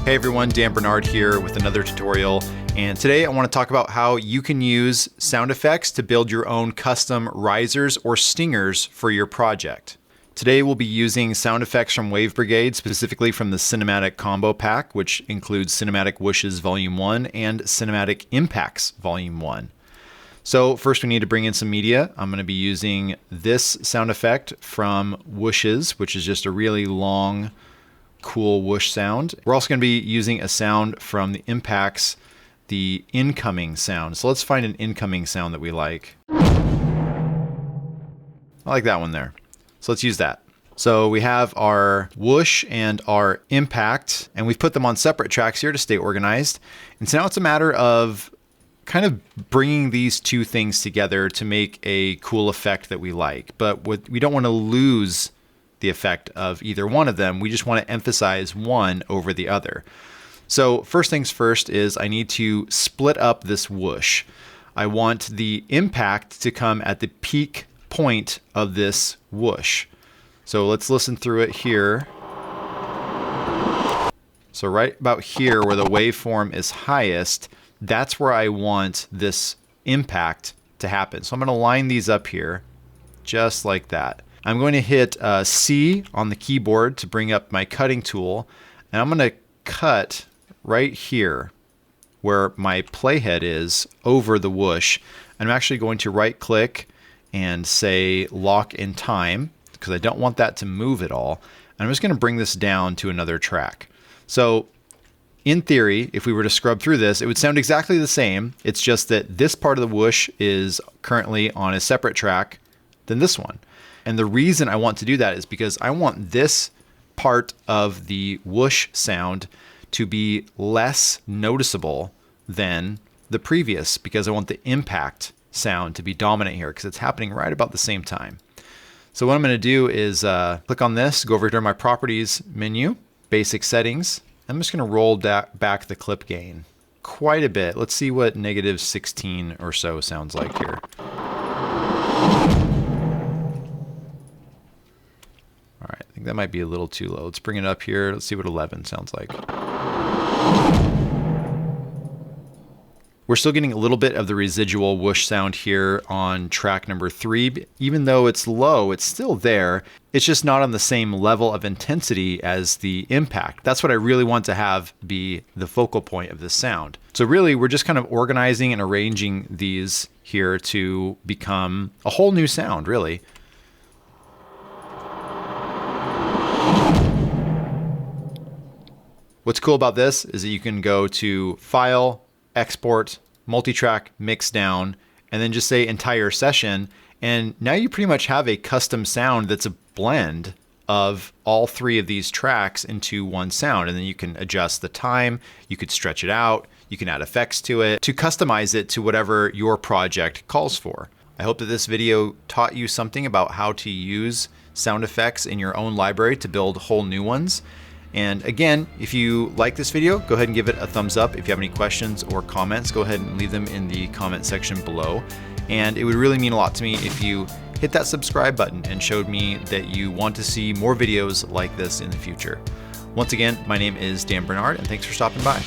Hey everyone, Dan Bernard here with another tutorial, and today I want to talk about how you can use sound effects to build your own custom risers or stingers for your project. Today we'll be using sound effects from Wave Brigade, specifically from the Cinematic Combo Pack, which includes Cinematic Whooshes Volume 1 and Cinematic Impacts Volume 1. So first we need to bring in some media. I'm going to be using this sound effect from Whooshes, which is just a really long, cool whoosh sound. We're also going to be using a sound from the Impacts, the incoming sound. So let's find an incoming sound that we like. I like that one there. So let's use that. So we have our whoosh and our impact, and we've put them on separate tracks here to stay organized. And so now it's a matter of kind of bringing these two things together to make a cool effect that we like. But we don't want to lose the effect of either one of them. We just want to emphasize one over the other. So first things first is I need to split up this whoosh. I want the impact to come at the peak point of this whoosh. So let's listen through it here. So right about here where the waveform is highest, that's where I want this impact to happen. So I'm going to line these up here just like that. I'm going to hit C on the keyboard to bring up my cutting tool, and I'm going to cut right here where my playhead is over the whoosh. I'm actually going to right click and say lock in time because I don't want that to move at all. And I'm just going to bring this down to another track. So in theory, if we were to scrub through this, it would sound exactly the same. It's just that this part of the whoosh is currently on a separate track than this one. And the reason I want to do that is because I want this part of the whoosh sound to be less noticeable than the previous, because I want the impact sound to be dominant here because it's happening right about the same time. So what I'm going to do is click on this, go over to my properties menu, basic settings. I'm just going to roll back the clip gain quite a bit. Let's see what -16 or so sounds like here. All right, I think that might be a little too low. Let's bring it up here. Let's see what 11 sounds like. We're still getting a little bit of the residual whoosh sound here on track number 3. Even though it's low, it's still there. It's just not on the same level of intensity as the impact. That's what I really want to have be the focal point of this sound. So really, we're just kind of organizing and arranging these here to become a whole new sound, really. What's cool about this is that you can go to File, Export, Multitrack, Mix Down, and then just say Entire Session. And now you pretty much have a custom sound that's a blend of all three of these tracks into one sound. And then you can adjust the time, you could stretch it out, you can add effects to it to customize it to whatever your project calls for. I hope that this video taught you something about how to use sound effects in your own library to build whole new ones. And again, if you like this video, go ahead and give it a thumbs up. If you have any questions or comments, go ahead and leave them in the comment section below. And it would really mean a lot to me if you hit that subscribe button and showed me that you want to see more videos like this in the future. Once again, my name is Dan Bernard, and thanks for stopping by.